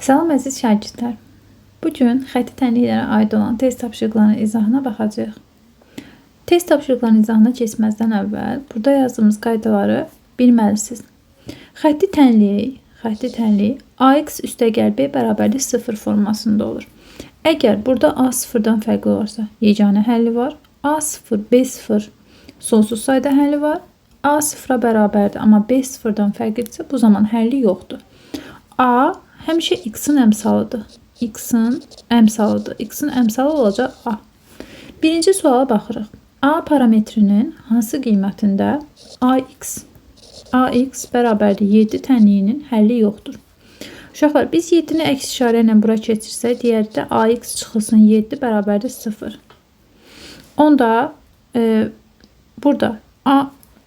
Salam əziz şagirdlər. Bu gün xətti tənliklərə aid olan test tapşırıqlarının izahına baxacağıq. Test tapşırıqlarının izahına keçməzdən əvvəl burada yazdığımız qaydaları bilməlisiniz. Xətti tənlik AX + B = 0 formasında olur. Əgər burada A sıfırdan fərqli olarsa, yeganə həlli var. A0, B0 sonsuz sayda həlli var. A sıfıra bərabərdir, amma B sıfırdan fərqlidirsə, bu zaman həlli yoxdur. A həmişə x-in əmsalıdır. X-in əmsalı olacaq A. Birinci suala baxırıq. A parametrinin hansı qiymətində AX bərabərdir 7 tənliyinin həlli yoxdur. Uşaqlar, biz 7-ni əks işarə ilə bura keçirsək, deyərdə AX çıxılsın 7 bərabərdir 0. Onda burada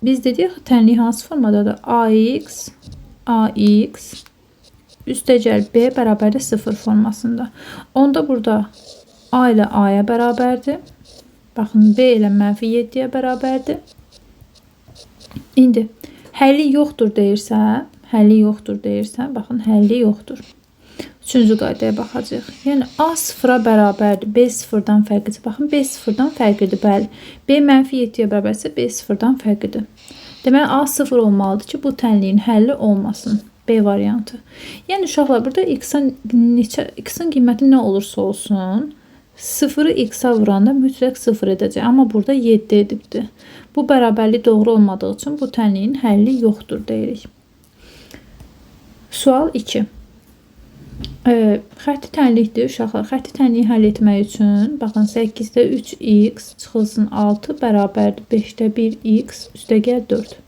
biz dedik tənlik hansı formadadır? AX + B bərabərdir 0 formasında. Onda burada A ilə A-ya bərabərdir. Baxın, B ilə -7-yə bərabərdir. İndi həlli yoxdur deyirsə, baxın, həlli yoxdur. Üçüncü qaydaya baxacağıq. Yəni A sıfıra bərabərdir, B sıfırdan fərqlidir. Baxın, B sıfırdan fərqlidir, bəli. B -7-yə bərabərsə, B sıfırdan fərqlidir. Deməli, A sıfır olmalıdır ki, bu tənliyin həlli olmasın. B variantı. Yəni uşaqlar, burada x-in qiyməti nə olursa olsun, 0-ı x-a vuranda mütləq 0 edəcək. Amma burada 7 edibdir. Bu bərabərlik doğru olmadığı üçün bu tənliyin həlli yoxdur deyirik. Sual 2. Xətti tənlikdir uşaqlar. Xətti tənliyi həll etmək üçün baxın 8-də 3x çıxılsın 6 bərabərdir 5-də 1x + 4.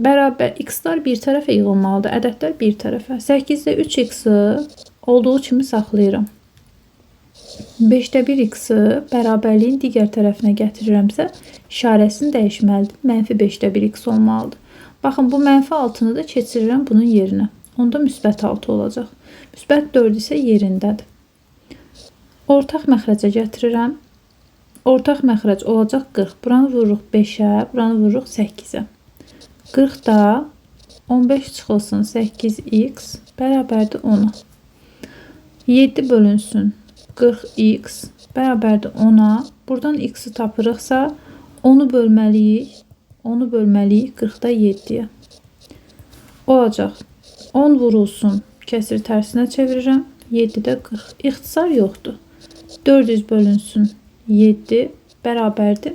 Bərabər x-lar bir tərəfə yığılmalıdır, ədədlər bir tərəfə. 8-də 3x-i olduğu kimi saxlayıram. 5-də 1x-i bərabərliyin digər tərəfinə gətirirəmsə, işarəsini dəyişməlidir. -5-də 1x olmalıdır. Baxın, bu -6-nı da keçirirəm bunun yerinə. Onda -6 olacaq. -4 isə yerindədir. Ortaq məxrəcə gətirirəm. Ortaq məxrəc olacaq 40. Buranı vururuq 5-ə, buranı vururuq 8-ə. 40-da 15 çıxılsın 8x bərabərdir 10-a. 7 bölünsün 40x bərabərdir 10-a. Buradan x-i tapırıqsa 10-u bölməliyik 40-da 7-yə. Olacaq. 10 vurulsun, kəsiri tərsinə çevirirəm. 7-də 40. İxtisar yoxdur. 400 bölünsün 7 bərabərdir.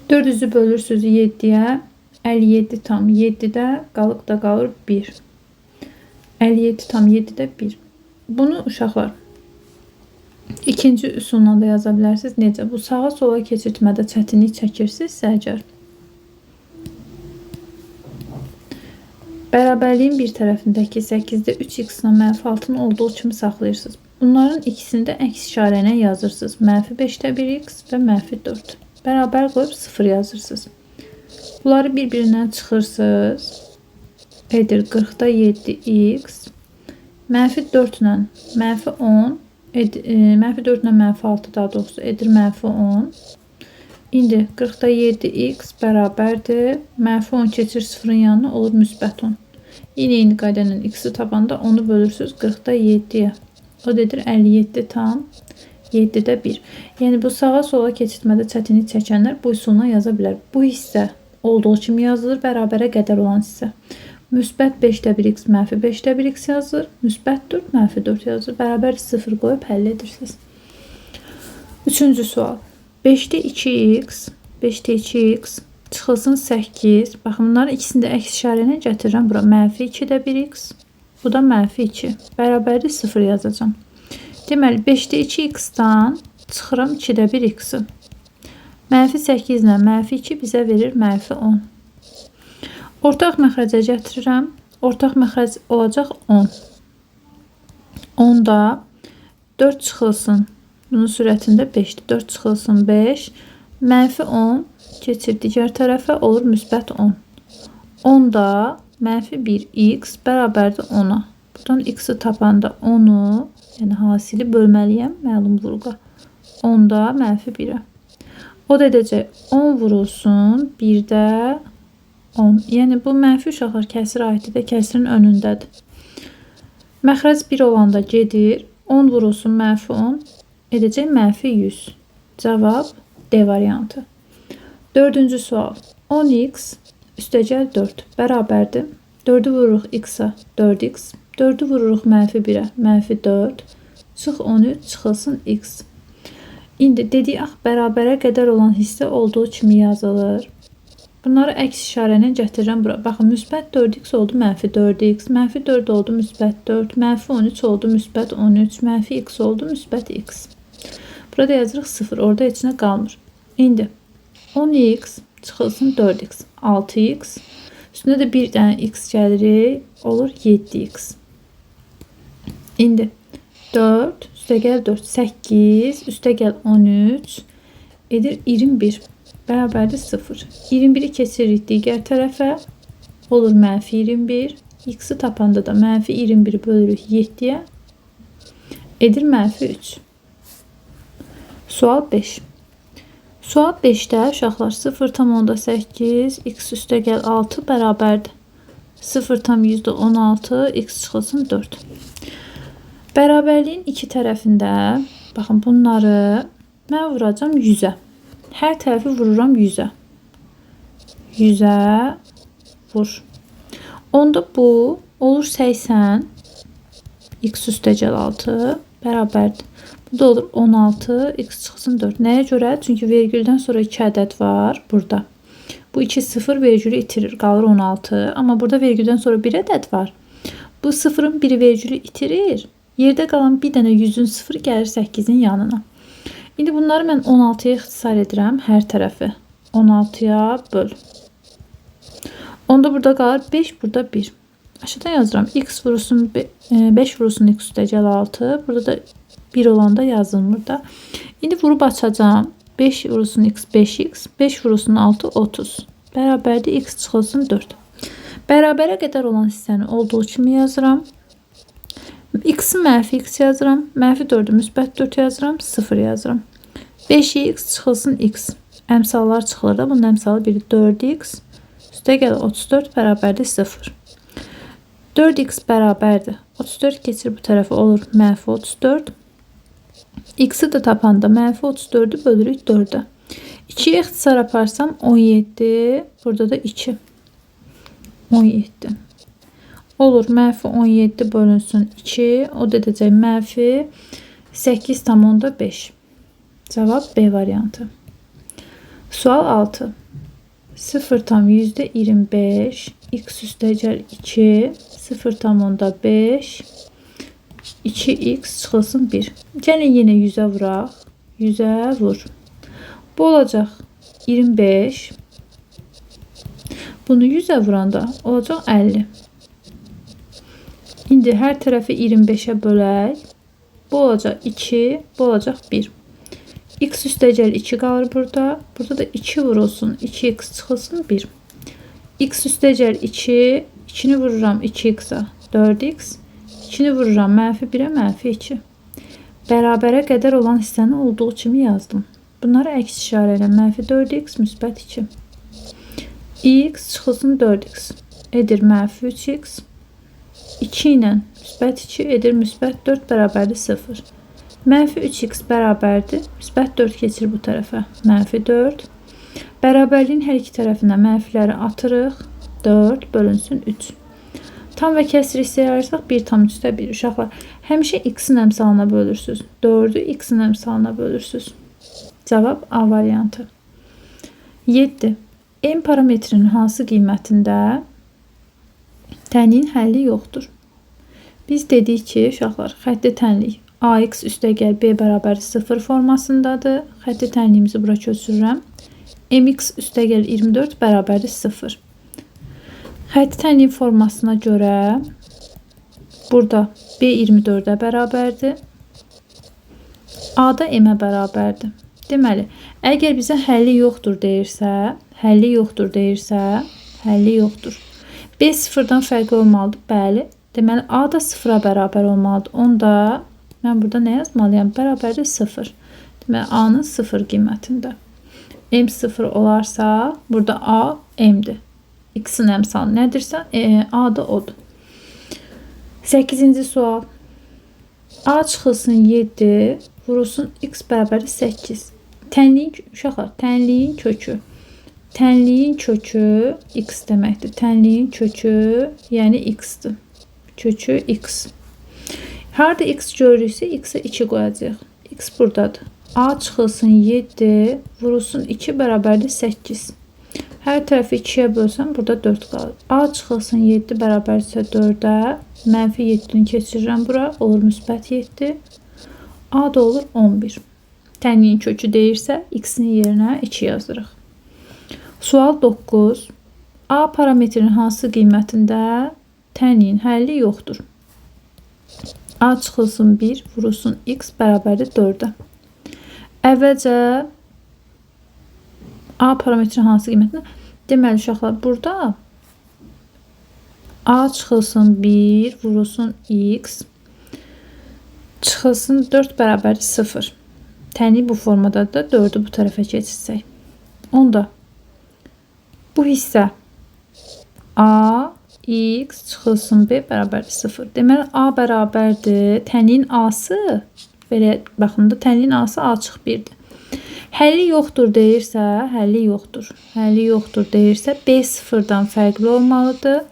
400-ü bölürsünüz 7-yə. 57 tam 7-də qalır 1. 57 tam 7-də 1. Bunu uşaqlar ikinci üsulla da yaza bilərsiniz. Necə? Bu sağa sola keçirtmədə çətinlik çəkirsinizsə əgər, bərabərliyin bir tərəfindəki 8-də 3x-la -6-nın olduğu kimi saxlayırsınız. Bunların ikisini də əks işarə ilə yazırsınız. -5-də 1x və -4. Bərabər qoyub 0 yazırsınız. Bunları bir-birindən çıxırsınız. Edir 40-da 7x. -4 ilə -10. -4 ilə -6 daha doğrusu edir -10. İndi 40-da 7x bərabərdir. -10 keçir 0-ın yanına olur -10. Eyni qayda ilə x-i tapanda onu bölürsünüz 40-da 7-yə. O dedir 57 tam 7-də 1. Yəni bu sağa sola keçirtmədə çətinlik çəkənlər bu üsulla yaza bilər. Bu hissə olduğu kimi yazılır, bərabərə qədər olan hissə. -5-də 1x -5-də 1x yazılır. -4 -4 yazılır. Bərabər 0 qoyub həll edirsiniz. Üçüncü sual. 5-də 2x çıxılsın 8. Baxın, bunların ikisini də əks işarə ilə gətirirəm. Bura -2-də 1x. Bu da -2. Bərabərdir 0 yazacağım. Deməli, 5-də 2x-dan çıxıram 2-də 1x-i. -8 ilə -2 bizə verir -10. Ortaq məxrəcə gətirirəm. Ortaq məxrəc olacaq 10. 10-da 4 çıxılsın. Bunun sürətində 5-dir. 4 çıxılsın 5. -10 keçir digər tərəfə olur -10. 10-da -1x bərabərdir 10-a. Buradan x-i tapanda 10-u, yəni hasili bölməliyəm məlumluğa. 10-da -1-ə. O da edəcək 10 vurulsun 1-də 10. Yəni bu mənfi uşaqlar kəsirə aiddir də kəsirin önündədir. Məxrəc 1 olanda gedir. 10 vurulsun -10 edəcək -100. Cavab D variantı. Dördüncü sual. 10x üstəgəl 4 bərabərdir. 4'ü vururuq x-a 4x. 4'ü vururuq -1'ə -4. Çıx 13 çıxılsın x. İndi dedik ax bərabərə qədər olan hissə olduğu kimi yazılır. Bunları əks işarə ilə gətirirəm bura. Baxın müsbət 4x oldu -4x, -4 oldu müsbət 4, -13 oldu müsbət 13, -x oldu müsbət x. Burada yazırıq 0, orada içinə qalmır. İndi 10x çıxılsın 4x, 6x. Üstünə də bir dənə x gəlirik, olur 7x. İndi 4 üstəgəl 4, 8 üstəgəl 13 edir 21. Bərabərdir 0. 21'i keçiririk digər tərəfə. Olur -21. X'i tapanda da -21'i bölürük 7'yə. Edir -3. Sual 5. Sual 5'də uşaqlar 0,8 x üstəgəl 6 bərabərdir. 0,16 x çıxılsın 4. Bərabərliyin iki tərəfində baxın bunları mən vuracağım 100'ə. Hər tərəfi vururam 100'ə. 100'ə vur. Onda bu olur 80 x üstəgəl 6 bərabərdir. Bu da olur 16 x çıxsın 4. Nəyə görə? Çünki vergüldən sonra 2 ədəd var burada. Bu 2 0 vergülü itirir. Qalır 16. Amma burada vergüldən sonra 1 ədəd var. Bu 0'ın 1'i vergülü itirir. Yerdə qalan bir dənə 100'ün 0 gəlir 8'in yanına. İndi bunları mən 16'ya ixtisar edirəm hər tərəfi. 16'ya böl. Onda burada qalır 5, burada 1. Aşağıdan yazıram. X vurulsun 5 vurulsun x üstəgəl 6. Burada da 1 olanda yazılmır da. İndi vurub açacağım. 5 vurulsun x 5x. 5 vurulsun 6 30. Bərabərdir x çıxılsın 4. Bərabərə qədər olan hissəni olduğu kimi yazıram. X'i -x yazıram. -4'ü müsbət 4 yazıram. 0 yazıram. 5x çıxılsın x. Əmsallar çıxılır da. Bunun əmsalı biri 4x. Üstəgəl 34 bərabərdir 0. 4x bərabərdir. 34 keçir bu tərəfə olur -34. X'i də tapanda -34'ü bölürük 4'ə. 2'yə ixtisar aparsam 17. Burada da 2. 17. Olur -17 bölünsün 2. O da edəcək -8,5. Cavab B variantı. Sual 6. 0,25 x üstəgəl 2 0,5 2x çıxılsın 1. Gəlin yenə 100'ə vuraq. 100'ə vur. Bu olacaq 25. Bunu 100'ə vuranda olacaq 50. İndi hər tərəfi 25'ə bölək. Bu olacaq 2, bu olacaq 1. X üstəgəl 2 qalır burada. Burada da 2 vurulsun. 2x çıxılsın 1. X üstəgəl 2. 2'ni vururam 2x'a 4x. 2'ni vururam -1'ə -2. Bərabərə qədər olan hissəni olduğu kimi yazdım. Bunları əks işarə ilə -4x müsbət 2. X çıxılsın 4x. Edir -3x. 2 ilə müsbət 2 edir müsbət 4 bərabərdir 0. -3x bərabərdir. Müsbət 4 keçir bu tərəfə. -4. Bərabərliyin hər iki tərəfindən mənfiləri atırıq. 4 bölünsün 3. Tam və kəsr hissəyə ayırsaq 1,1. Uşaqlar, həmişə x-in əmsalına bölürsünüz. 4'ü x-in əmsalına bölürsünüz. Cavab A variantı. 7. M parametrinin hansı qiymətində tənliyin həlli yoxdur? Biz dedik ki, uşaqlar, xətti tənlik ax üstəgəl b bərabər 0 formasındadır. Xətti tənliyimizi bura köçürürəm. Mx üstəgəl 24 bərabərdir 0. Xətti tənliyin formasına görə burada b 24'ə bərabərdir. A da m-ə bərabərdir. Deməli, əgər bizə həlli yoxdur deyirsə, həlli yoxdur. B 0'dan fərqli olmalıdır. Bəli. Deməli, A da 0'a bərabər olmalıdır. Onda mən burada nə yazmalıyam? Bərabərdir 0. Deməli, A-nın 0 qiymətində. M 0 olarsa, burada A M-dir. X-in əmsalı nədirsə, A da odur. 8-ci sual. A çıxılsın 7, vurulsun x bərabərdir 8. Tənliyin kökü. Tənliyin kökü x deməkdir. Tənliyin kökü, yəni x-dir. Kökü x. Harada x görürüksə, x-ə 2 qoyacaq. X buradadır. A çıxılsın 7, vurulsun 2 bərabərdir 8. Hər tərəfi 2-yə bölsəm, burada 4 qalır. A çıxılsın 7 bərabərdirsə 4-ə, mənfi 7-ni keçirirəm bura, olur müsbət 7. A da olur 11. Tənliyin kökü deyirsə, x-in yerinə 2 yazırıq. Sual 9. A parametrin hansı qiymətində tənliyin həlli yoxdur? A çıxılsın 1, vurulsun x bərabərdir 4-ə. Əvvəlcə A parametrin hansı qiymətində? Deməli, uşaqlar, burada A çıxılsın 1, vurulsun x, çıxılsın 4 bərabərdir 0. Tənliyi bu formadadır da 4-ü bu tərəfə keçirsək. Onda bu hissə A, x çıxılsın b bərabərdir 0. Deməli, A bərabərdir. Tənliyin A-sı, belə baxın da, tənliyin A-sı A çıx 1-dir. Həlli yoxdur deyirsə, həlli yoxdur. Həlli yoxdur deyirsə, B sıfırdan fərqli olmalıdır.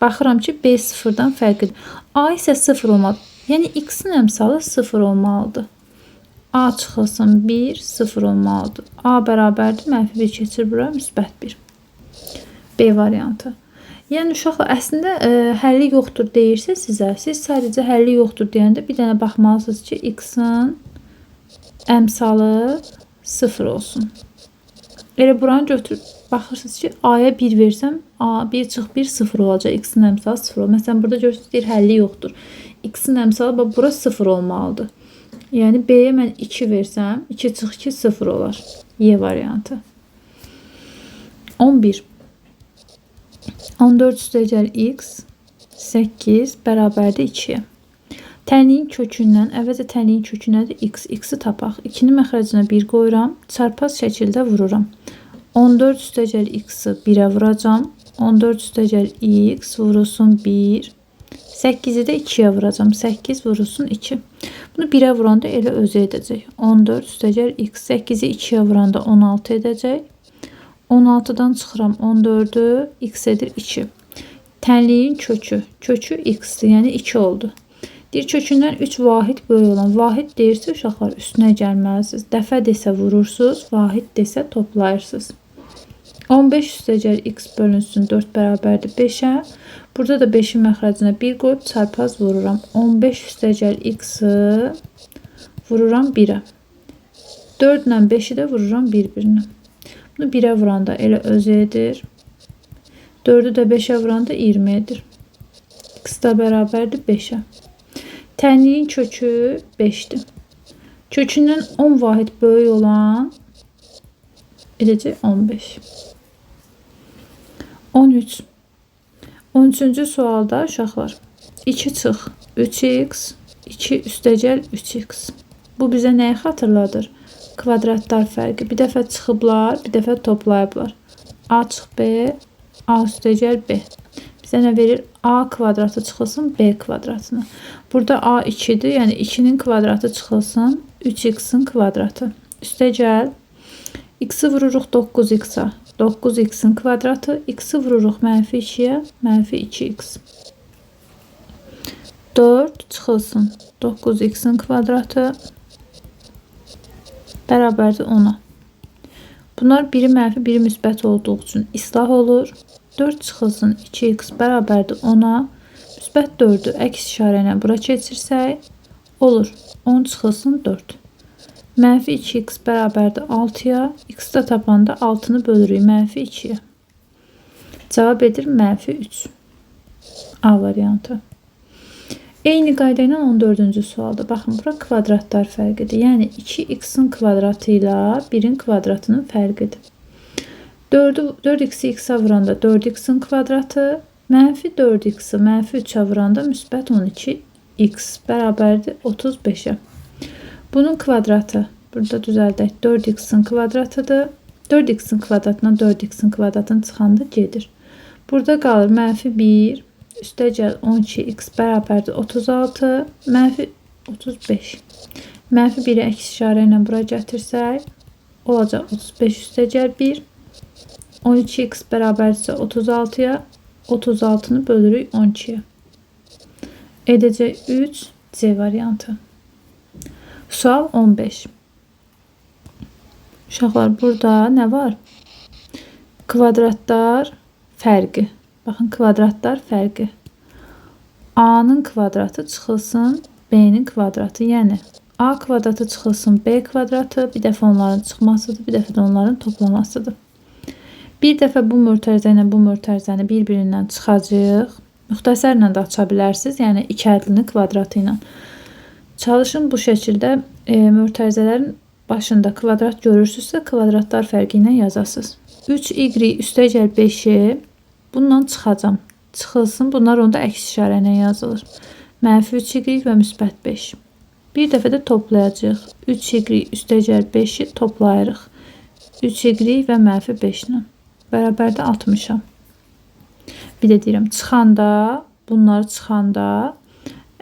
Baxıram ki, B sıfırdan fərqlidir. A isə 0 olmalıdır. Yəni, x-in əmsalı 0 olmalıdır. A çıxılsın 1, 0 olmalıdır. A bərabərdir, mənfi 1 keçir bura, müsbət 1. B variantı. Yəni, uşaqlar, əslində həlli yoxdur deyirsə sizə, siz sadəcə həlli yoxdur deyəndə bir dənə baxmalısınız ki, x-in əmsalı 0 olsun. Elə buranı götürüb baxırsınız ki, A-ya 1 versəm, A 1 çıx 1 0 olacaq. X-in əmsalı 0 olacaq. Məsələn, burada görürsünüz, deyir, həlli yoxdur. X-in əmsalı bura 0 olmalıdır. Yəni, B-yə mən 2 versəm, 2 çıx 2 0 olar. Y variantı. 11. 14 üstəgəl x 8 bərabərdir 2-yə. Tənliyin kökündən, əvvəlcə tənliyin kökü nədir? X. X-i tapaq. 2-ni məxrəcinə 1 qoyuram. Çarpaz şəkildə vururam. 14 üstəgəl x-i 1-ə vuracam. 14 üstəgəl x vurulsun 1. 8-i də 2-yə vuracam. 8 vurulsun 2. Bunu 1-ə vuranda elə özü edəcək. 14 üstəgəl x. 8-i 2-yə vuranda 16 edəcək. 16-dan çıxıram 14-ü. X edir 2. Tənliyin kökü. Kökü x-dir. Yəni 2 oldu. Deyir, kökündən 3 vahid böyük olan. Vahid deyirsə, uşaqlar üstünə gəlməlisiniz. Dəfə desə vurursunuz, vahid desə toplayırsınız. 15 üstəgəl x bölünsün 4 bərabərdir 5-ə. Burada da 5-in məxrəcinə 1 qoyub çarpaz vururam. 15 üstəgəl x-i vururam 1-ə. 4 ilə 5-i də vururam bir-birinə. Bunu 1-ə vuranda elə özü edir. 4-ü də 5-ə vuranda 20 edir. X da bərabərdir 5-ə. Tənliyin kökü 5-dir. Kökündən 10 vahid böyük olan edəcək 15. 13. 13-cü sualda uşaqlar 2 çıx 3x 2 üstəgəl 3x. Bu bizə nəyi xatırladır? Kvadratlar fərqi. Bir dəfə çıxıblar, bir dəfə toplayıblar. A çıx B, A üstəgəl B. Bizə nə verir? A kvadratı çıxılsın B kvadratına. Burada A 2-dir, yəni 2-nin kvadratı çıxılsın 3x-in kvadratı. Üstəgəl x-i vururuq 9x-a. 9x-in kvadratı. X-i vururuq mənfi 2-yə. Mənfi 2x. 4 çıxılsın 9x-in kvadratı. Bərabərdir 10-a. Bunlar biri mənfi, biri müsbət olduğu üçün islah olur. 4 çıxılsın 2x bərabərdir 10-a. Müsbət 4-ü əks işarə ilə bura keçirsək, olur. 10 çıxılsın 4. Mənfi 2x bərabərdir 6-ya. X da tapanda 6-nı bölürük mənfi 2-yə. Cavab edir mənfi 3. A variantı. Eyni qayda ilə 14-cü sualda. Baxın, bura kvadratlar fərqidir. Yəni 2x-in kvadratı ilə 1-in kvadratının fərqidir. 4x-i x-a vuranda 4x-in kvadratı, mənfi 4x-i mənfi 3-ə vuranda müsbət 12x bərabərdir 35-ə. Bunun kvadratı, burada düzəldək, 4x-in kvadratıdır. 4x-in kvadratına 4x-in kvadratını çıxanda gedir. Burada qalır mənfi 1, üstəgəl 12x bərabərdir 36 mənfi 35. Mənfi 1-i əks işarə ilə bura gətirsək, olacaq 35 üstəgəl 1. 12x bərabərdirsə 36-ya, 36-nı bölürük 12-yə. Edəcək 3 C variantı. Sual 15. Uşaqlar, burada nə var? Kvadratlar fərqi. Baxın, kvadratlar fərqi. A-nın kvadratı çıxılsın B-nin kvadratı. Yəni, A kvadratı çıxılsın B kvadratı. Bir dəfə onların çıxmasıdır, bir dəfə də onların toplamasıdır. Bir dəfə bu mötərizə ilə bu mötərizəni bir-birindən çıxacaq. Müxtəsərlə də aça bilərsiniz. Yəni, iki ədlinin kvadratı ilə. Çalışın bu şəkildə mötərizələrin başında kvadrat görürsünüzsə, kvadratlar fərqi ilə yazasınız. 3y üstəgəl 5-i bundan çıxacam. Çıxılsın. Bunlar onda əks işarə ilə yazılır. Mənfi 3y və müsbət 5. Bir dəfə də toplayacaq. 3y üstəgəl 5-i toplayırıq. 3y və mənfi 5 ilə. Bərabərdə 60-a. Bir də deyirəm, çıxanda, bunları çıxanda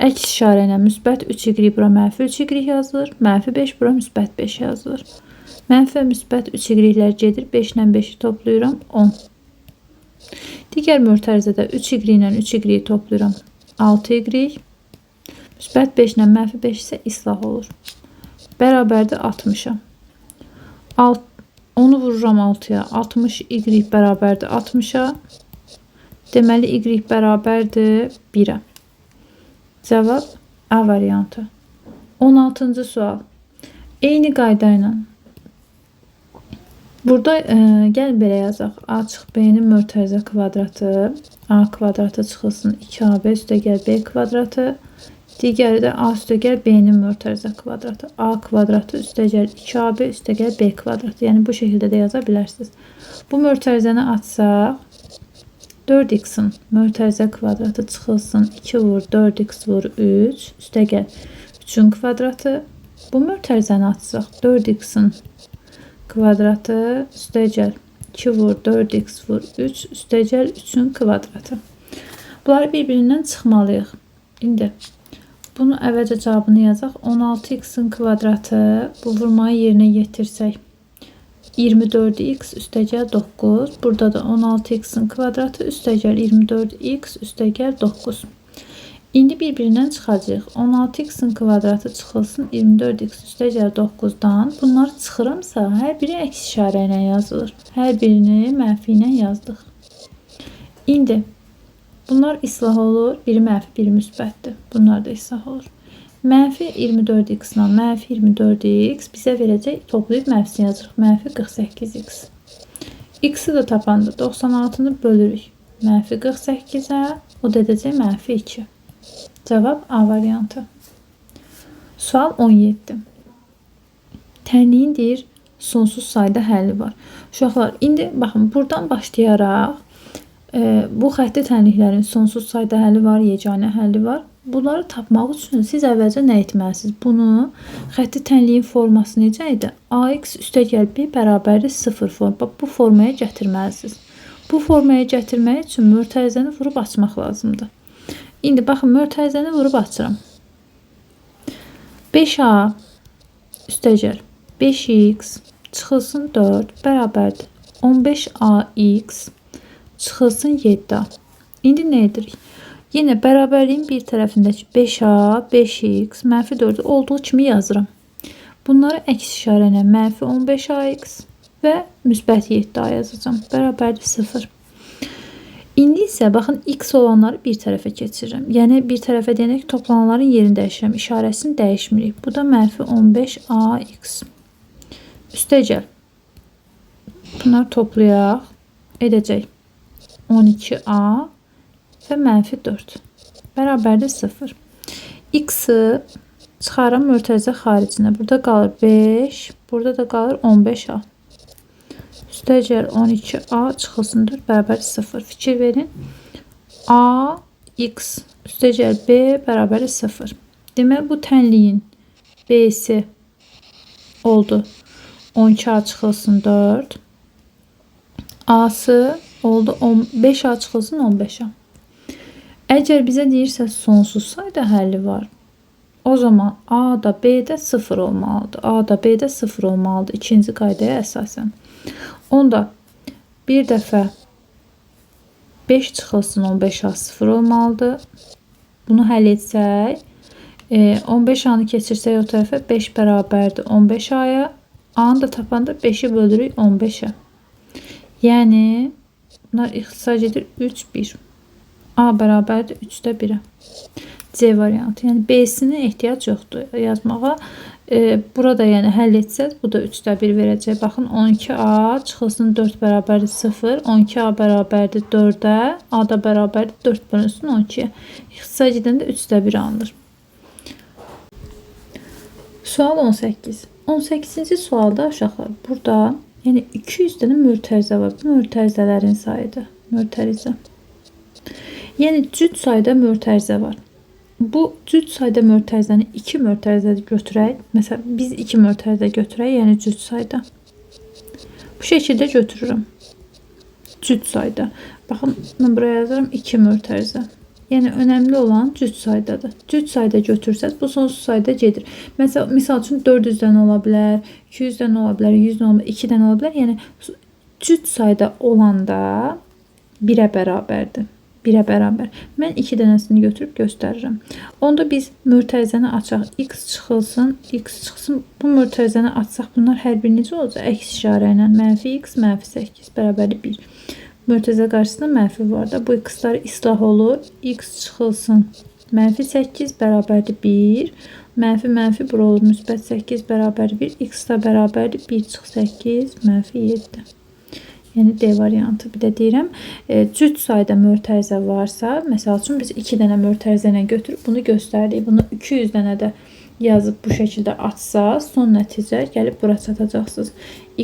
əks işarə ilə müsbət 3y bura mənfi 3y yazılır. Mənfi 5 bura müsbət 5 yazılır. Mənfi və müsbət 3y-lər gedir. 5 ilə 5-i toplayıram. 10. Digər mötərizədə 3y ilə 3y toplayıram. 6y. Müsbət 5 ilə mənfi 5 isə islah olur. Bərabərdə 60-a. 10-u vururam 6-ya. 60y bərabərdir 60-a. Deməli, y bərabərdir 1-ə. Cavab A variantı. 16-cı sual. Eyni qayda ilə. Burada gəl belə yazaq. A çıx B-nin mötərizə kvadratı. A kvadratı çıxılsın 2AB üstəgəl B kvadratı. Digəri də A üstəgəl B-nin mötərizə kvadratı. A kvadratı üstəgəl 2AB üstəgəl B kvadratı. Yəni, bu şəkildə də yaza bilərsiniz. Bu mötərizəni açsaq, 4x-in mötərizə kvadratı çıxılsın 2 vur 4x vur 3 üstəgəl 3-ün kvadratı. Bu mötərizəni açsaq, 4x-in kvadratı üstəgəl 2 vur 4x vur 3 üstəgəl 3-ün kvadratı. Bunları bir-birindən çıxmalıyıq. İndi bunu əvvəlcə cavabını yazaq. 16x-in kvadratı, bu vurmayı yerinə yetirsək, 24x üstəgəl 9. Burada da 16x-in kvadratı üstəgəl 24x üstəgəl 9. İndi bir-birindən çıxacaq. 16x-in kvadratı çıxılsın 24x üstəgəl 9-dan. Bunları çıxıramsa, hər biri əks işarə ilə yazılır. Hər birini mənfi ilə yazdıq. İndi bunlar islah olur. Biri mənfi, biri müsbətdir. Bunlar da islah olur. Mənfi 24x ilə mənfi 24x bizə verəcək, toplayıb mənfisini yazırıq. Mənfi 48x. X-i də tapanda 96-nı bölürük. Mənfi 48-ə, o da edəcək mənfi 2. Cavab A variantı. Sual 17. Tənliyin deyir, sonsuz sayda həlli var. Uşaqlar, indi baxın, buradan başlayaraq bu xətti tənliklərin sonsuz sayda həlli var, yeganə həlli var. Bunları tapmaq üçün siz əvvəlcə nə etməlisiniz? Bunu xətti tənliyin forması necə idi? AX üstəgəl B bərabərdir 0 forma. Bu formaya gətirməlisiniz. Bu formaya gətirmək üçün mötərizəni vurub açmaq lazımdır. İndi baxın, mötərizəni vurub açıram. 5A üstəgəl 5x çıxılsın 4 bərabərdir 15AX çıxılsın 7A. İndi nə edirik? Yenə bərabərliyin bir tərəfindəki 5A, 5x, mənfi 4 olduğu kimi yazıram. Bunları əks işarə ilə mənfi 15AX və müsbət 7A yazacağım. Bərabərdir 0. İndi isə baxın, x olanları bir tərəfə keçirirəm. Yəni, bir tərəfə deyək ki, toplananların yerini dəyişirəm. İşarəsini dəyişmirik. Bu da mənfi 15AX. Üstəgəl. Bunları toplayaq. Edəcək 12A və mənfi 4. Bərabərdir 0. X-i çıxaram mötərizə xaricinə. Burada qalır 5. Burada da qalır 15A. Üstəgəl 12A çıxılsın 4 bərabərdir 0. Fikir verin. A, X üstəgəl B bərabərdir 0. Demək, bu tənliyin B-si oldu 12A çıxılsın 4. A-sı oldu 5A çıxılsın 15A. Əgər bizə deyirsə sonsuz sayda həlli var, o zaman A da B də 0 olmalıdır. A da B də 0 olmalıdır. İkinci qaydaya əsasən. Onda bir dəfə 5 çıxılsın 15A 0 olmalıdır. Bunu həll etsək, 15A'nı keçirsək o tərəfə 5 bərabərdir 15A'ya. A'nı da tapanda 5'i bölürük 15'ə. Yəni bunlar ixtisar edir 3, 1. A bərabərdir 3'də 1'ə. C variantı. Yəni B'sine ehtiyac yoxdur yazmağa. Burada yəni həll etsəz bu da 3'də 1 verəcək. Baxın 12A çıxılsın 4 bərabərdir 0. 12A bərabərdir 4'ə. A da bərabərdir 4 bölünsün 12'yə. İxtisar edəndə 3'də 1 alınır. Sual 18. 18-ci sualda uşaqlar burada yəni 200 dənə mötərizə var. Bu mötərizələrin sayıdır. Mötərizə. Yəni cüt sayda mötərizə var. Bu cüt sayda mötərizəni 2 mötərizə götürək. Məsələn, biz 2 mötərizə götürək, yəni cüt sayda. Bu şəkildə götürürəm. Cüt sayda. Baxın, mən buraya yazıram 2 mötərizə. Yəni önəmli olan cüt saydadır. Cüt sayda götürsəz bu sonsuz sayda gedir. Məsələn, misal üçün 400 dənə ola bilər, 200 dənə ola bilər, 100 dənə ola bilər, 2 dənə ola bilər. Yəni cüt sayda olanda 1'ə bərabərdir. 1'ə bərabər. Mən 2 dənəsini götürüb göstərirəm. Onda biz mötərizəni açaq. X çıxılsın, X çıxsın. Bu mötərizəni açsaq bunlar hər biri necə olacaq? Əks işarə ilə mənfi X, mənfi 8 bərabərdir 1. Mötərizə qarşısında mənfi var da. Bu X-lar islah olur. X çıxılsın. Mənfi 8 bərabərdir 1. Mənfi mənfi bura olur. Müsbət 8 bərabərdir 1. X da bərabərdir 1 çıx 8 mənfi 7. Yəni D variantı. Bir də deyirəm, cüt sayda mötərizə varsa, məsəl üçün biz 2 dənə mötərizə ilə götürüb bunu göstərdik. Bunu 200 dənə də yazıb bu şəkildə açsaz, son nəticə gəlib bura çatacaqsınız.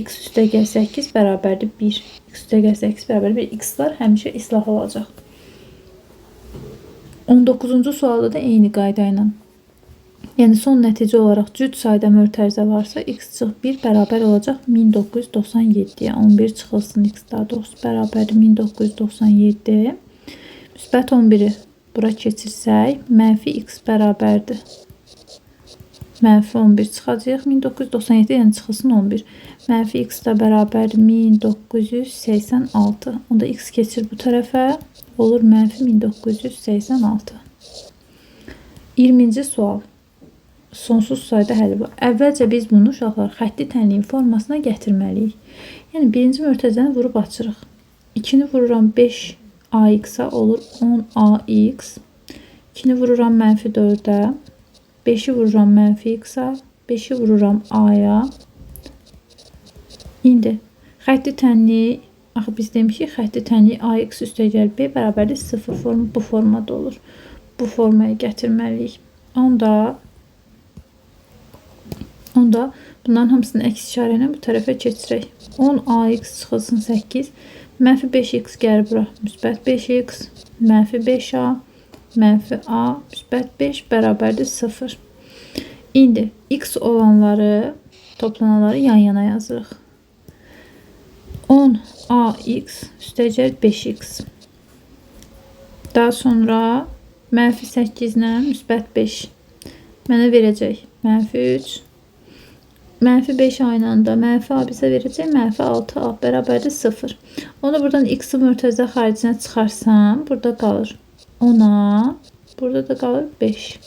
X üstə gəl 8 bərabərdir 1. X üstə gəl 8 bərabərdir 1. X-lar həmişə islah olacaq. 19-cu sualda da eyni qayda ilə. Yəni son nəticə olaraq cüt sayda mötərizə varsa x çıx 1 bərabər olacaq 1997-yə. 11 çıxılsın x daha doğrusu bərabərdir 1997. Müsbət 11-i bura keçirsək, mənfi x bərabərdir. Mənfi 11 çıxacaq 1997, yəni çıxılsın 11. Mənfi x da bərabərdir 1986. Onda x keçir bu tərəfə, olur mənfi 1986. 20-ci sual. Sonsuz sayda həlli var. Əvvəlcə biz bunu uşaqlar xətti tənliyin formasına gətirməliyik. Yəni birinci mötərizəni vurub açırıq. 2-ni vururam 5ax-a olur 10ax. 2-ni vururam mənfi 4-ə. 5-i vururam mənfi x-a. 5-i vururam a-ya. İndi xətti tənliyi, axı biz demişik xətti tənliyi ax üstə gəl b bərabərdir 0 formu bu formada olur. Bu formaya gətirməliyik. Onda bunların hamısını əks işarə ilə bu tərəfə keçirək. 10ax çıxılsın 8. Mənfi 5x gəlir bura. Müsbət 5x. Mənfi 5a. Mənfi a. Müsbət 5 bərabərdir 0. İndi x olanları, toplananları yan yana yazırıq. 10ax üstəcəl 5x. Daha sonra mənfi 8 ilə müsbət 5 mənə verəcək. Mənfi 3. Mənfi 5 aynı anda mənfi a bizə verəcək. Mənfi 6a bərabərdir 0. Onu buradan x-i mötərizə xaricinə çıxarsam, burada qalır 10a. Burada da qalır 5.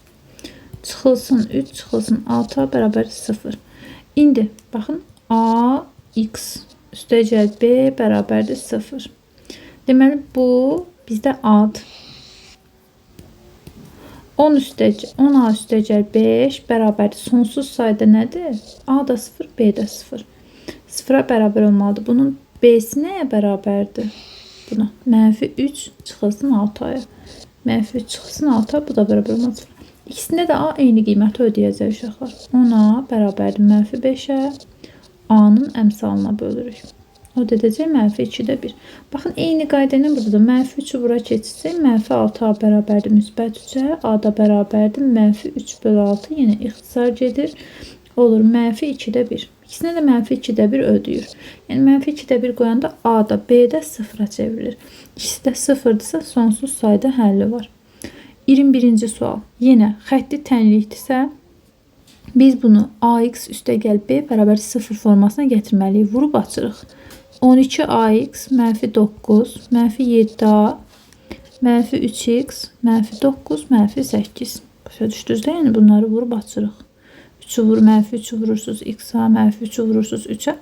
Çıxılsın 3, çıxılsın 6a bərabərdir 0. İndi baxın ax üstəcəl b bərabərdir 0. Deməli bu bizdə adır. 10a üstəcəl 5 bərabərdir. Sonsuz sayda nədir? A da 0, B də 0. 0'a bərabər olmalıdır. Bunun B'si nəyə bərabərdir? Buna. Mənfi 3 çıxılsın 6'ya. Mənfi 3 çıxılsın 6'ya. Bu da bərabər olmalıdır. İkisində də A eyni qiyməti ödəyəcək uşaqlar. 10a bərabərdir mənfi 5'ə. A'nın əmsalına bölürük. O da edəcək mənfi 2'də 1. Baxın, eyni qayda ilə burada da mənfi 3'ü bura keçirsək, mənfi 6a bərabərdir müsbət 3'ə, a da bərabərdir mənfi 3 bölü 6, yəni ixtisar gedir, olur mənfi 2'də 1. İkisinə də mənfi 2'də 1 ödəyir. Yəni mənfi 2'də 1 qoyanda a da b də 0'a çevrilir. İkisi də 0'dırsa sonsuz sayda həlli var. 21-ci sual. Yenə xətti tənlikdirsə, biz bunu ax üstəgəl b bərabər 0 formasına gətirməliyik. Vurub açırıq. 12ax mənfi 9 mənfi 7a mənfi 3x mənfi 9 mənfi 8. Başa düşdünüz də? Yəni bunları vurub açırıq. 3'ü vur, mənfi 3'ü vurursunuz x-a, mənfi 3'ü vurursunuz 3'ə.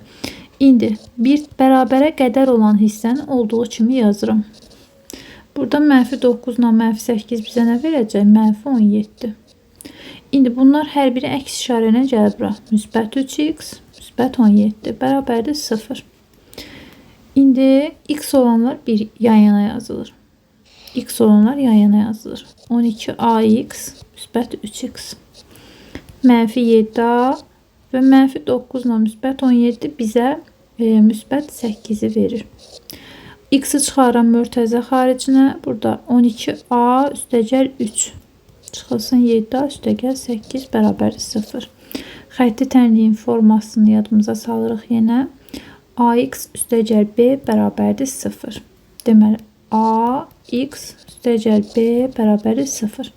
İndi bir bərabərə qədər olan hissəni olduğu kimi yazıram. Burada mənfi 9 ilə mənfi 8 bizə nə verəcək? Mənfi 17. İndi bunlar hər biri əks işarə ilə gəlir bura. Müsbət 3x, müsbət 17 bərabərdir 0. İndi x olanlar bir yan yana yazılır. X olanlar yan yana yazılır. 12ax müsbət 3x. Mənfi 7a və mənfi 9 ilə müsbət 17 bizə müsbət 8'i verir. X-i çıxaran mörtəzə xaricinə burada 12a üstəgəl 3 çıxılsın 7a üstəgəl 8 bərabərdir 0. Xətti tənliyin formasını yadımıza salırıq yenə. Ax üstəgəl b bərabərdir 0. Deməli ax üstəgəl b bərabərdir 0.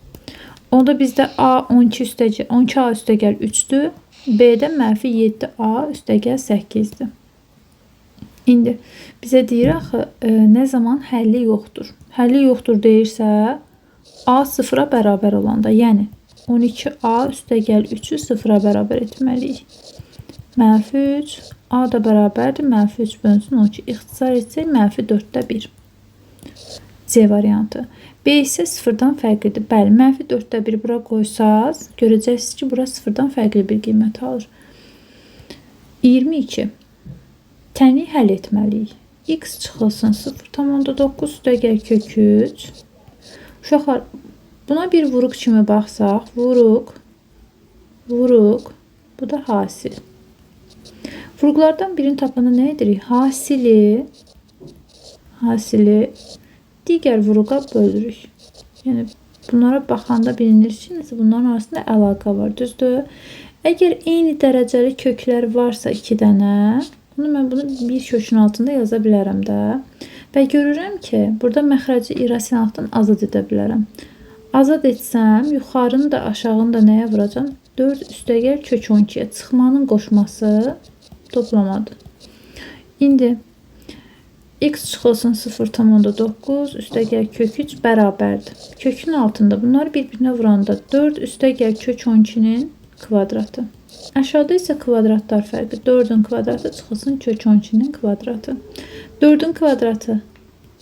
Onda bizdə a 12a üstəgəl 3'dür. B-də mənfi 7a üstəgəl 8'dir. İndi bizə deyir axı nə zaman həlli yoxdur. Həlli yoxdur deyirsə a 0'a bərabər olanda, yəni 12a üstəgəl 3'ü 0'a bərabər etməliyik. Mənfi 3 a da bərabərdir mənfi 3 bölünsün 12. İxtisar etsək mənfi 4'də 1. C variantı. B isə 0'dan fərqlidir. Bəli, mənfi 4'də 1 bura qoysaz, görəcəksiniz ki, bura 0'dan fərqli bir qiymət alır. 22. Tənliyi həll etməliyik. X çıxılsın 0,9 üstəgəl kök 3. Uşaqlar, buna bir vuruq kimi baxsaq, vuruq, bu da hasil. Vuruqlardan birini tapanda nə edirik? Hasili digər vuruqa bölürük. Yəni bunlara baxanda bilinir ki, bunların arasında əlaqə var, düzdür? Əgər eyni dərəcəli köklər varsa 2 dənə, mən bunu bir kökün altında yaza bilərəm də. Və görürəm ki, burada məxrəci irrasionallıqdan azad edə bilərəm. Azad etsəm, yuxarını da aşağını da nəyə vuracam? 4 üstəgəl kök 12'yə çıxmanın qoşması toplamadır. İndi x çıxılsın 0,9 üstəgəl kök 3 bərabərdir. Kökün altında bunları bir-birinə vuranda 4 üstəgəl kök 12'nin kvadratı. Aşağıda isə kvadratlar fərqi. 4'ün kvadratı çıxılsın kök 12'nin kvadratı. 4'ün kvadratı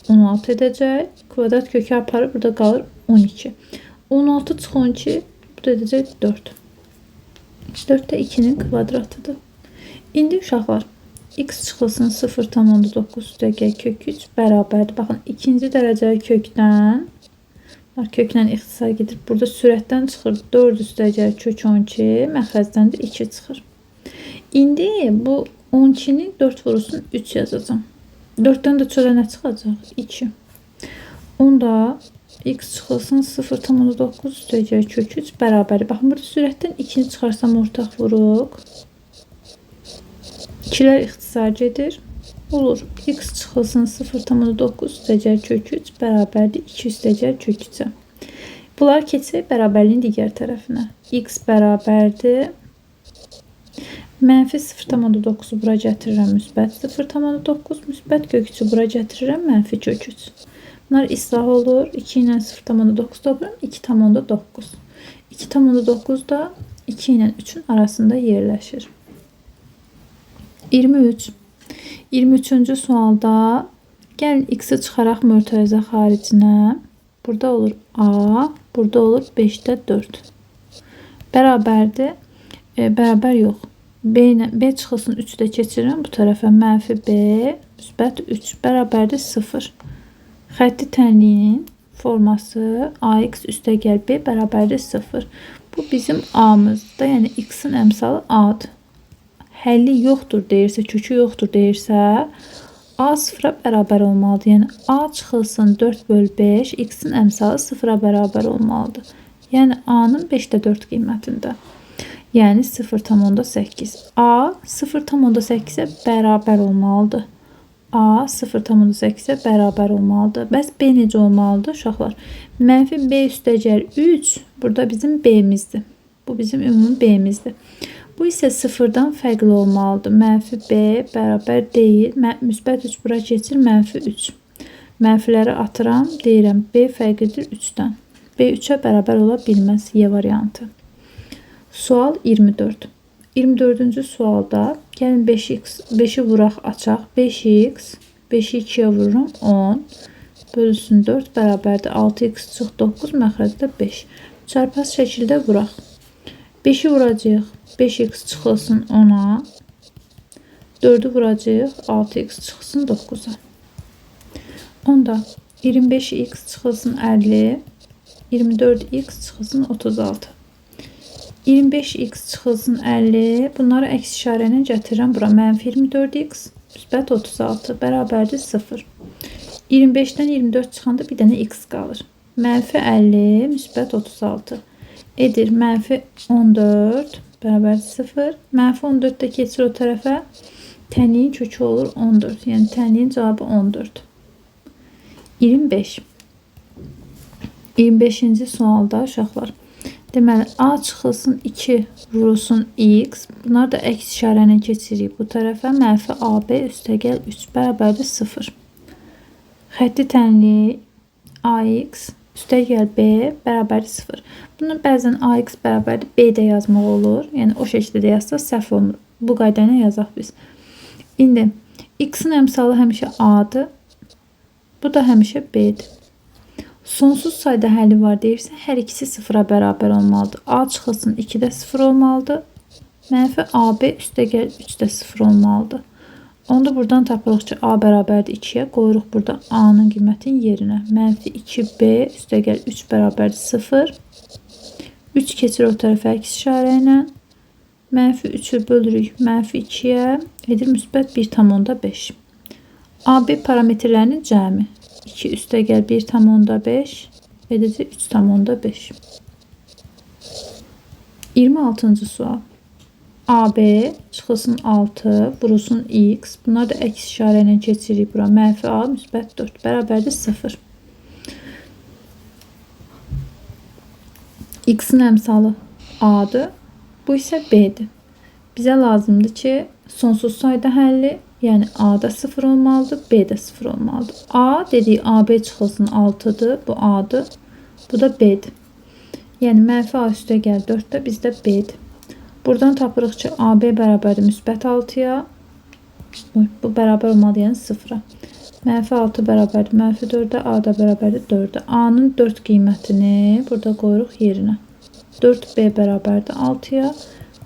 16 edəcək. Kvadrat kökü aparır. Burada qalır 12. 16 çıx 12. Burada edəcək 4. 4 də 2'nin kvadratıdır. İndi uşaqlar. X çıxılsın 0,9 üstəgəl kök 3 bərabərdir. Baxın, ikinci dərəcəli kökdən köklə ixtisar gedir. Burada sürətdən çıxır 4 üstəgəl kök 12, məxrəcdən də 2 çıxır. İndi bu 12'ni 4 vurulsun 3 yazacağım. 4'dən də çölə nə çıxacaq? 2. Onda x çıxılsın 0,9 üstəgəl kök 3 bərabərdir. Baxın, burada sürətdən 2'ni çıxarsam ortaq vuruq. 2'lər ixtisar gedir. Olur. X çıxılsın 0,9 üstəgəl kök 3 bərabərdir 2 üstəgəl kök 3'ə. Bunlar keçək bərabərliyin digər tərəfinə. X bərabərdir. Mənfi 0,9'u bura gətirirəm müsbət 0,9, müsbət kök 3'ü bura gətirirəm mənfi kök 3. Bunlar islah olur. 2 ilə 0,9 toplayıram 2,9. 2,9 da 2 ilə 3'ün arasında yerləşir. 23. 23-cü sualda gəlin x-i çıxaraq mörtəzə xaricinə. Burada olur a, burada olur 5'də 4. Bərabərdir. Bərabər yox. B çıxılsın 3'ü də keçirirəm bu tərəfə. Mənfi b, müsbət 3 bərabərdir 0. Xətti tənliyinin forması ax üstəgəl b bərabərdir 0. Bu bizim a-mızdır. Yəni x-in əmsalı a-dır. Həlli yoxdur deyirsə, kökü yoxdur deyirsə, a 0'a bərabər olmalıdır. Yəni a çıxılsın 4 bölü 5, x-in əmsalı 0'a bərabər olmalıdır. Yəni a-nın 5'də 4 qiymətində. Yəni 0,8. A 0,8'ə bərabər olmalıdır. A 0,8-ə bərabər olmalıdır. Bəs B necə olmalıdır uşaqlar? Mənfi B üstəgəl 3 burada bizim B-mizdir. Bu bizim ümumi B-mizdir. Bu isə 0-dan fərqli olmalıdır. Mənfi B bərabər deyil. Müsbət 3 bura keçir, mənfi 3. Mənfiləri atıram, deyirəm B fərqlidir 3-dən. B 3-ə bərabər ola bilməz. Y variantı. Sual 24. 24-cü sualda gəlin 5-i vuraq açaq. 5x, 5-i 2-yə vururum 10, bölünsün 4 bərabərdir 6x çıx 9, məxrəcdə 5. Çarpaz şəkildə vuraq. 5-i vuracaq, 5x çıxılsın 10-a, 4-ü vuracaq, 6x çıxılsın 9-a. Onda 25x çıxılsın 50, 24x çıxılsın 36. 25x çıxılsın 50. Bunları əks işarəni gətirirəm bura. Mənfi 24x, müsbət 36 bərabərdir 0. 25-dən 24 çıxanda bir dənə x qalır. Mənfi 50, müsbət 36 edir. Mənfi 14 bərabərdir 0. Mənfi 14 də keçir o tərəfə. Tənliyin kökü olur 14. Yəni tənliyin cavabı 14. 25. 25-ci sualda uşaqlar. Deməli, A çıxılsın 2, vurulsun x. Bunlar da əks işarəni keçirik bu tərəfə. Mənfi AB üstəgəl 3 bərabərdir 0. Xətti tənliyi AX üstəgəl B bərabərdir 0. Bunu bəzən AX bərabərdir B də yazmaq olur. Yəni o şəkildə yazsa səhv olmur. Bu qayda ilə yazaq biz. İndi x-in əmsalı həmişə A-dır. Bu da həmişə B-dir. Sonsuz sayda həlli var deyirsə, hər ikisi 0-a bərabər olmalıdır. A çıxılsın 2-də 0 olmalıdır. Mənfi AB üstəgəl 3-də 0 olmalıdır. Onda buradan tapırıq ki, A bərabərdir 2-yə. Qoyuruq burada A-nın qiymətinin yerinə. Mənfi 2B üstəgəl 3 bərabərdir 0. 3 keçir o tərəfə əks işarə ilə. Mənfi 3-ü bölürük mənfi 2-yə. Edir müsbət 1,5. AB parametrlərinin cəmi. 2 üstəgəl 1,5 edəcək 3,5. 26-cı sual. AB çıxılsın 6, vurulsun x. Bunlar da əks işarə ilə keçirik bura. Mənfi A, müsbət 4 bərabərdir 0. X-in əmsalı A-dır. Bu isə B-dir. Bizə lazımdır ki, sonsuz sayda həlli, yəni A-da 0 olmalıdır, B-də 0 olmalıdır. A dediyi AB çıxılsın 6-dır, bu A-dır, bu da B-dir. Yəni mənfi A üstəgəl 4-də bizdə B-dir. Buradan tapırıq ki, AB bərabərdir müsbət 6-ya, bu bərabər olmalı, yəni 0-a. Mənfi 6 bərabərdir mənfi 4-də, A da bərabərdir 4-də. A-nın 4 qiymətini burada qoyuruq yerinə. 4B bərabərdir 6-ya,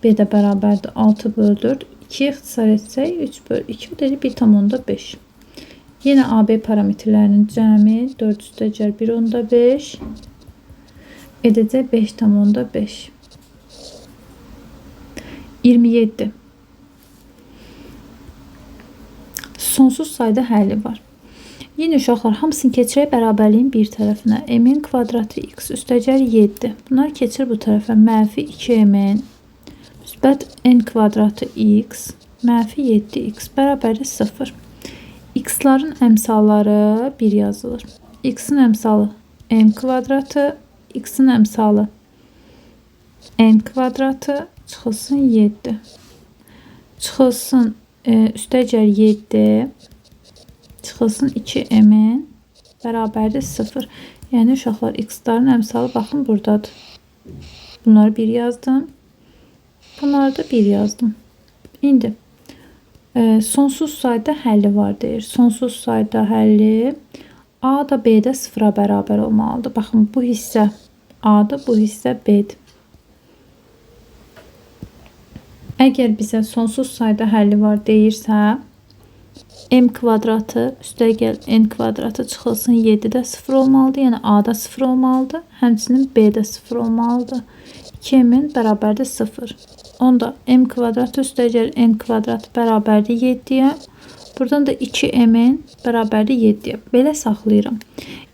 B də bərabərdir 6 bölü 4. 2 ixtisar etsək 3 bölü 2 dedik 1,5. Yenə AB parametrlərinin cəmi 4 üstəgəl 1,5 edəcək 5,5. 27. Sonsuz sayda həlli var. Yenə uşaqlar hamısını keçirək bərabərliyin bir tərəfinə. M-in kvadratı x üstəgəl 7. Bunlar keçir bu tərəfə. Mənfi 2m müsbət n kvadratı x mənfi 7x bərabərdir 0. X-ların əmsalları 1 yazılır. X-in əmsalı m kvadratı, x-in əmsalı n kvadratı çıxılsın 7. Çıxılsın üstəgəl 7 çıxılsın 2m-in bərabərdir 0. Yəni uşaqlar x-ların əmsalı baxın buradadır. Bunları 1 yazdım. Bunları da 1 yazdım. İndi sonsuz sayda həlli var deyir. Sonsuz sayda həlli A da B də 0-a bərabər olmalıdır. Baxın bu hissə A-dır, bu hissə B-dir. Əgər bizə sonsuz sayda həlli var deyirsə, m kvadratı üstəgəl n kvadratı çıxılsın 7-də 0 olmalıdır. Yəni A-da 0 olmalıdır. Həmçinin B-də 0 olmalıdır. 2m-in bərabərdir 0. Onda m kvadratı üstəgəl n kvadratı bərabərdir 7-yə. Buradan da 2m-in bərabərdir 7-yə. Belə saxlayıram.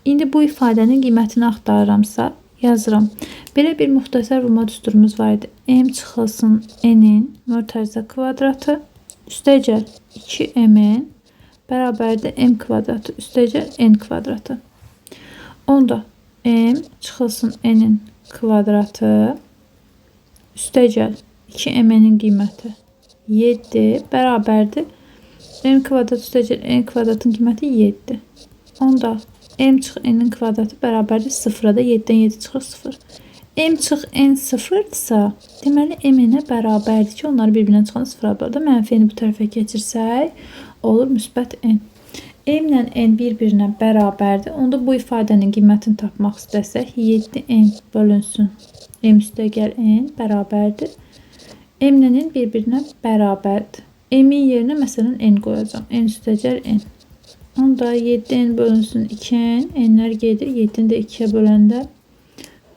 İndi bu ifadənin qiymətini axtarıramsa yazıram. Belə bir müxtəsər vurma düsturumuz var idi. M çıxılsın n-in mötərizə kvadratı üstəgəl 2m-in bərabərdir m kvadratı üstəgəl n kvadratı. Onda m çıxılsın n-in kvadratı üstəgəl 2m-nin qiyməti 7 bərabərdir. M kvadrat üstəgəl n kvadratın qiyməti 7. Onda m çıx n-in kvadratı bərabərdir 0-a da 7-dən 7 çıxır 0. M çıx n 0-dırsa, deməli m-nə bərabərdir ki, onları bir-birindən çıxan 0-a bölür. Mənfi n bu tərəfə keçirsək, olur müsbət n. M ilə n bir-birinə bərabərdir. Onda bu ifadənin qiymətini tapmaq istəsək, 7n bölünsün m üstəgəl n bərabərdir. M ilə n bir-birinə bərabərdir. M-in yerinə məsələn n qoyacağım. N üstəgəl n. Onda 7n bölünsün 2n. N'lər gedir. 7-ni də 2-yə böləndə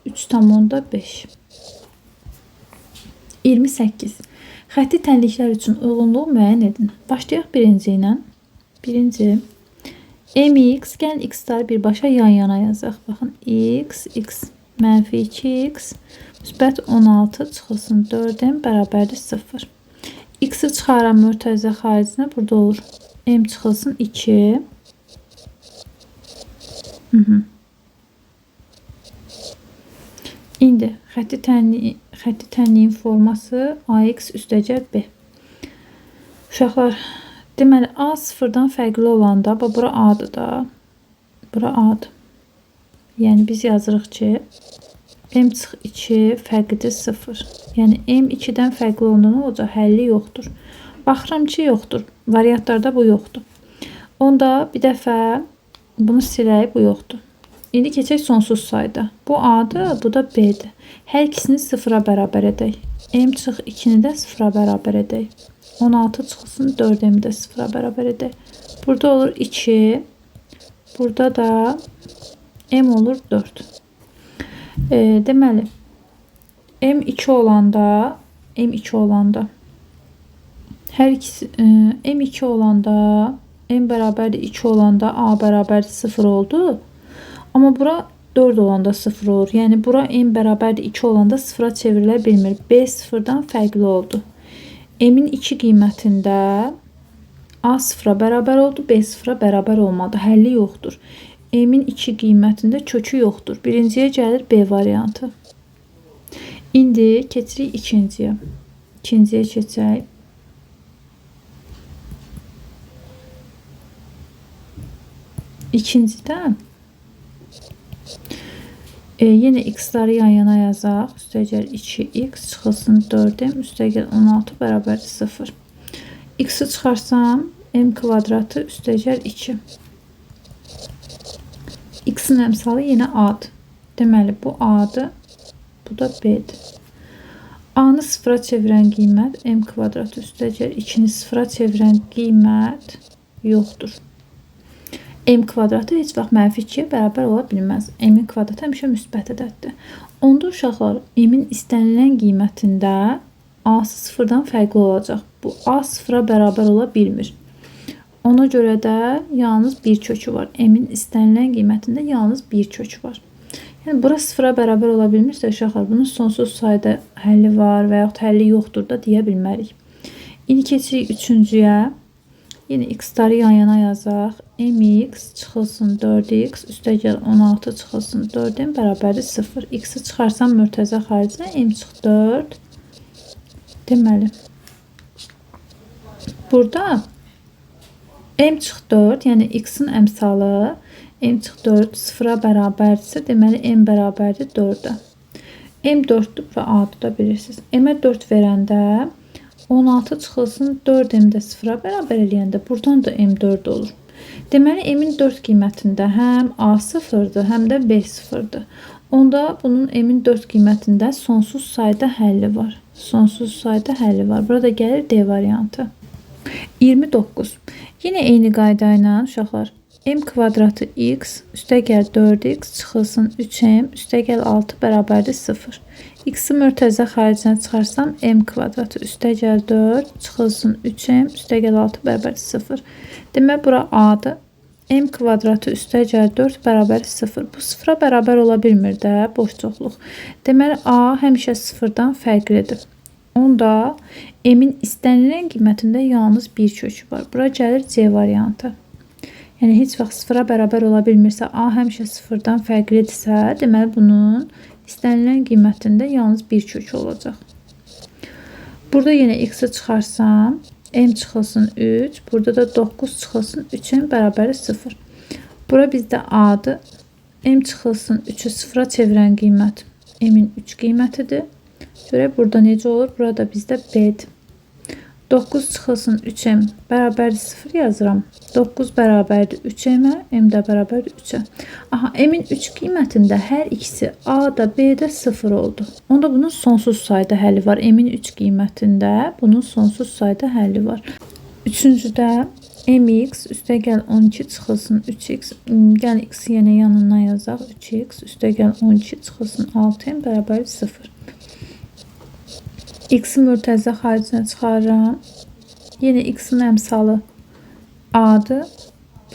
3,5. 28. Xətti tənliklər üçün uyğunluğu müəyyən edin. Başlayaq birinci ilə. Birinci. Mx, gəlin x-ları birbaşa yan-yana yazaq. Baxın, x mənfi 2x müsbət 16 çıxılsın 4m bərabərdir 0. X-i çıxaran mürtəzə xaricinə burada olur. M çıxılsın 2. İndi xətti tənliyin forması AX üstəgəl B. Uşaqlar, deməli A sıfırdan fərqli olanda, bura A'dır da. Bura A'dır. Yəni biz yazırıq ki, M çıx 2 fərqidir 0. Yəni M 2-dən fərqli olanda nə olacaq? Həlli yoxdur. Baxıram ki, yoxdur. Variantlarda bu yoxdur. Onda bir dəfə bunu silək, bu yoxdur. İndi keçək sonsuz sayda. Bu A'dır, bu da B'dir. Hər ikisini 0-a bərabər edək. M çıx 2-ni də 0-a bərabər edək. 16 çıxılsın 4-mi də 0-a bərabər edək. Burada olur 2. Burada da M olur 4. Deməli, M2 olanda hər ikisi M2 olanda M bərabərdir 2 olanda A bərabərdir 0 oldu. Amma bura 4 olanda 0 olur. Yəni bura M bərabərdir 2 olanda 0-a çevrilə bilmir. B 0-dan fərqli oldu. M-in 2 qiymətində A 0-a bərabər oldu, B 0-a bərabər olmadı. Həlli yoxdur. M-in 2 qiymətində kökü yoxdur. Birinciyə gəlir B variantı. İndi keçirik ikinciyə. İkinciyə keçək. İkincidə yenə x-ları yan-yana yazaq. Üstəgəl 2x çıxılsın 4m üstəgəl 16 bərabərdir 0. X-i çıxarsam m kvadratı üstəgəl 2. X-in əmsalı yenə A-dır. Deməli, bu A-dır, bu da B-dir. A-nı sıfıra çevirən qiymət m kvadratı üstəgəl 2-ni sıfıra çevirən qiymət yoxdur. M kvadratı heç vaxt mənfi 2-yə bərabər ola bilməz. M-in kvadratı həmişə müsbət ədəddir. Onda uşaqlar, M-in istənilən qiymətində A-sı sıfırdan fərqli olacaq. Bu A sıfıra bərabər ola bilmir. Ona görə də yalnız bir kökü var. M-in istənilən qiymətində yalnız bir kökü var. Yəni, bura sıfıra bərabər ola bilmirsə, uşaqlar, bunun sonsuz sayda həlli var və yaxud həlli yoxdur da deyə bilmərik. İndi keçirik üçüncüyə. Yine x-ları yan-yana yazaq. Mx çıxılsın 4x üstəgəl 16 çıxılsın 4m bərabərdir 0. X-i çıxarsam mürtəzə xaricinə m çıx 4. Deməli, burada m çıx 4, yəni x-in əmsalı m çıx 4 sıfıra bərabərdirsə, deməli m bərabərdir 4-ə. M 4-dür və A-dır da bilirsiniz. M-ə 4 verəndə 16 çıxılsın 4m də sıfıra bərabər eləyəndə buradan da m 4 olur. Deməli, m-in 4 qiymətində həm A sıfırdır, həm də B sıfırdır. Onda bunun m-in 4 qiymətində sonsuz sayda həlli var. Sonsuz sayda həlli var. Burada gəlir D variantı. 29. Yine eyni qayda ilə uşaqlar m kvadratı x üstəgəl 4x çıxılsın 3m üstəgəl 6 bərabərdir 0. X-i mürtəzə xaricinə çıxarsam m kvadratı üstəgəl 4 çıxılsın 3m üstəgəl 6 bərabərdir 0. Demək, bura A-dır. M kvadratı üstəgəl 4 bərabər 0. Bu sıfıra bərabər ola bilmir də, boş çoxluq. Deməli, A həmişə sıfırdan fərqlidir. Onda M-in istənilən qiymətində yalnız bir kökü var. Bura gəlir C variantı. Yəni heç vaxt sıfıra bərabər ola bilmirsə, A həmişə sıfırdan fərqlidirsə, deməli bunun istənilən qiymətində yalnız bir kökü olacaq. Burada yenə x-i çıxarsam, m çıxılsın 3, burada da 9 çıxılsın 3-ün bərabəri 0. Bura bizdə A-dır. M çıxılsın 3-ü sıfıra çevirən qiymət M-in 3 qiymətidir. Görək burada necə olur? Burada bizdə B-dir. 9 çıxılsın 3M bərabərdir 0 yazıram. 9 bərabərdir 3M-ə, M də bərabərdir 3-ə. Aha, M-in 3 qiymətində hər ikisi A-da, B-də 0 oldu. Onda bunun sonsuz sayda həlli var. M-in 3 qiymətində bunun sonsuz sayda həlli var. Üçüncüdə mx üstəgəl 12 çıxılsın 3x. Gəl x-i yenə yanından yazaq. 3x üstəgəl 12 çıxılsın 6m bərabərdir 0. X-i mürtəzə xaricinə çıxarıram. Yenə x-in əmsalı A-dır.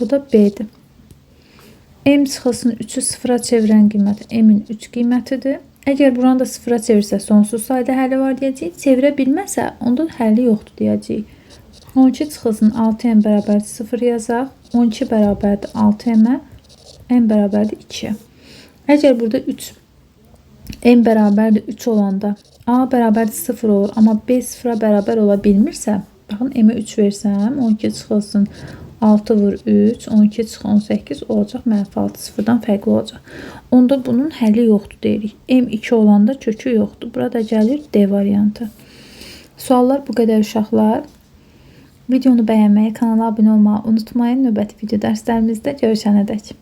Bu da B-dir. M çıxılsın 3-ü sıfıra çevirən qiymət M-in 3 qiymətidir. Əgər buranı da sıfıra çevirsə sonsuz sayda həlli var deyəcəyik. Çevirə bilməsə onda həlli yoxdur deyəcəyik. 12 çıxılsın 6m bərabərdir 0 yazaq. 12 bərabərdir 6m-ə, m bərabərdir 2-yə. Əgər burada 3 m bərabərdir 3 olanda A bərabərdir 0 olur, amma B sıfıra bərabər ola bilmirsə, baxın M-ə 3 versəm, 12 çıxılsın 6 vur 3, 12 çıx 18 olacaq, mənfi 6 sıfırdan fərqli olacaq. Onda bunun həlli yoxdur deyirik. M2 olanda kökü yoxdur. Burada gəlir D variantı. Suallar bu qədər uşaqlar. Videonu bəyənməyi, kanala abunə olmağı unutmayın. Növbəti video dərslərimizdə görüşənədək.